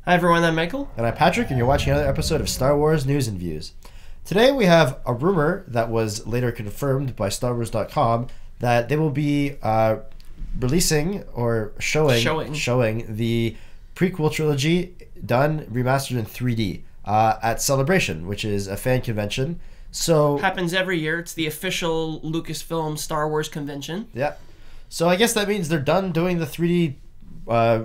Hi everyone, I'm Michael. And I'm Patrick, and you're watching another episode of Star Wars News and Views. Today we have a rumor that was later confirmed by StarWars.com that they will be releasing or showing the prequel trilogy done remastered in 3D at Celebration, which is a fan convention. So happens every year. It's the official Lucasfilm Star Wars convention. Yeah. So I guess that means they're done doing the 3D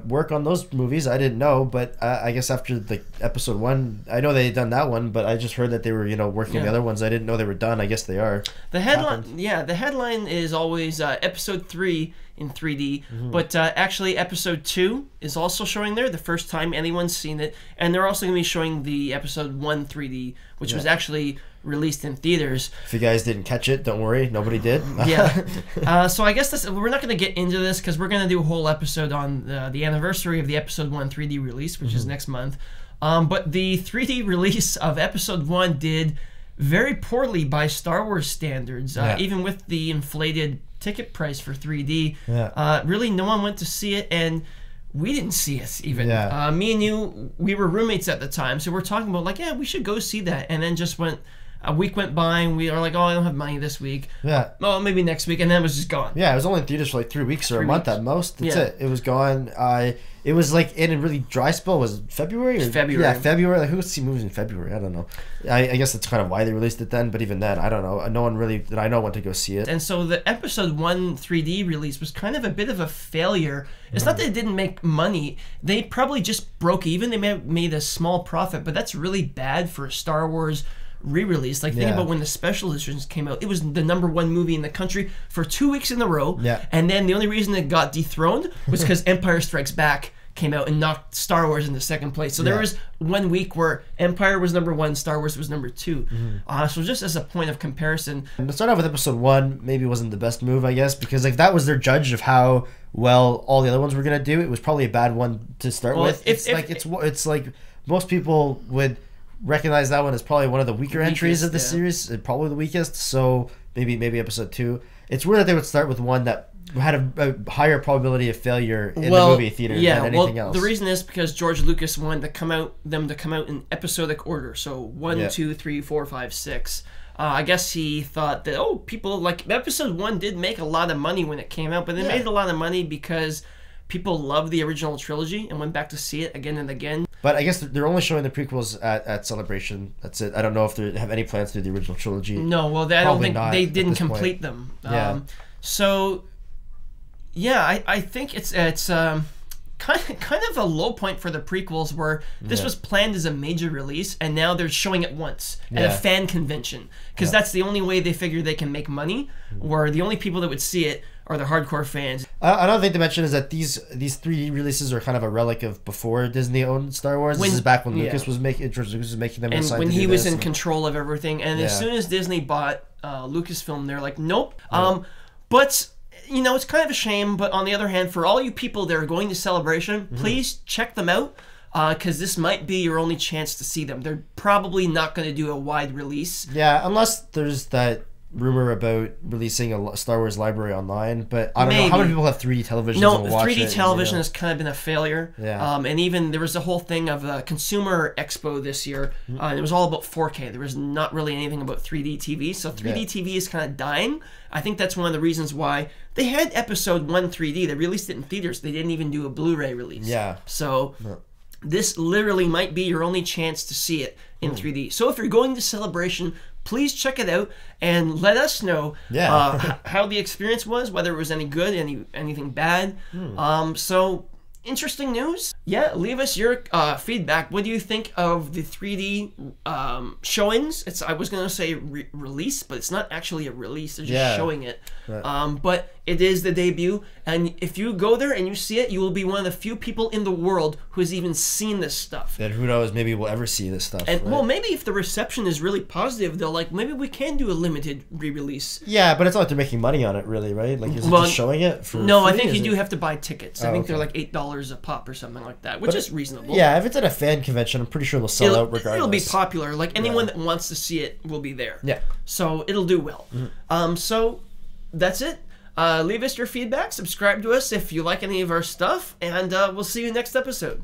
work on those movies. I didn't know, but I guess after the episode 1, I know they had done that one, but I just heard that they were working on the other ones. I didn't know they were done. I guess they are. The headline is always episode 3 in 3D, but actually episode 2 is also showing there, the first time anyone's seen it, and they're also going to be showing the episode 1 3D, which was actually released in theaters. If you guys didn't catch it, don't worry, nobody did. So I guess we're not going to get into this because we're going to do a whole episode on the anniversary of the episode 1 3D release, which is next month. But the 3D release of episode 1 did very poorly by Star Wars standards, even with the inflated ticket price for 3D. Really, no one went to see it, and we didn't see it even. Me and you, we were roommates at the time, so we're talking about like, yeah, we should go see that, and then just a week went by, and we are like, oh, I don't have money this week. Oh, maybe next week, and then it was just gone. Yeah, it was only in theaters for like 3 weeks or a month at most. That's it. It was gone. It was like in a really dry spell. Was it February? February. Yeah, February. Like, who would see movies in February? I don't know. I guess that's kind of why they released it then, but even then, I don't know. No one really that I know went to go see it. And so the episode 1 3D release was kind of a bit of a failure. It's not that it didn't make money. They probably just broke even. They made a small profit, but that's really bad for a Star Wars re-release. Like, think about when the special editions came out. It was the #1 movie in the country for 2 weeks in a row. And then the only reason it got dethroned was because Empire Strikes Back came out and knocked Star Wars into second place. So there was 1 week where Empire was #1, Star Wars was #2. So just as a point of comparison. And to start off with episode 1, maybe wasn't the best move, I guess, because like that was their judge of how well all the other ones were gonna do. It was probably a bad one to start with. It's like most people would recognize that one as probably one of the weaker entries of the series, probably the weakest. So maybe episode 2. It's weird that they would start with one that had a higher probability of failure in the movie theater than anything else. The reason is because George Lucas wanted them to come out in episodic order. So 1, 2, 3, 4, 5, 6. I guess he thought that people like episode 1 did make a lot of money when it came out, but they made a lot of money because people loved the original trilogy and went back to see it again and again. But I guess they're only showing the prequels at Celebration. That's it. I don't know if they have any plans to do the original trilogy. No, well, I don't think they didn't complete them. So, yeah, I think it's kind of a low point for the prequels where this was planned as a major release, and now they're showing it once at a fan convention because that's the only way they figure they can make money, where the only people that would see it are the hardcore fans. Another thing to mention is that these 3D releases are kind of a relic of before Disney owned Star Wars. This is back when George Lucas was making them, and when he was in control of everything. And as soon as Disney bought Lucasfilm, they're like, nope. But it's kind of a shame. But on the other hand, for all you people that are going to Celebration, please check them out. Because this might be your only chance to see them. They're probably not going to do a wide release. Yeah, unless there's that rumor about releasing a Star Wars library online, but I don't know how many people have 3D televisions. No, 3D television has kind of been a failure. And even there was a whole thing of a consumer expo this year. It was all about 4K. There was not really anything about 3D TV. So 3D TV is kind of dying. I think that's one of the reasons why they had episode 1 3D. They released it in theaters. They didn't even do a Blu-ray release. So this literally might be your only chance to see it in 3D. So if you're going to Celebration, please check it out and let us know how the experience was, whether it was any good, anything bad. So interesting news. Yeah, leave us your feedback. What do you think of the 3D showings? I was gonna say release, but it's not actually a release. They're just showing it. But it is the debut, and if you go there and you see it, you will be one of the few people in the world who has even seen this stuff. And who knows, maybe we'll ever see this stuff. And well, maybe if the reception is really positive, they'll like, maybe we can do a limited re-release. Yeah, but it's not like they're making money on it, really, right? Like, is it just showing it for No, free? I think you do have to buy tickets. I think they're like $8 a pop or something like that, which is reasonable. Yeah, if it's at a fan convention, I'm pretty sure they'll sell out regardless. It'll be popular. Like, anyone that wants to see it will be there. Yeah. So it'll do well. So that's it. Leave us your feedback. Subscribe to us if you like any of our stuff, and we'll see you next episode.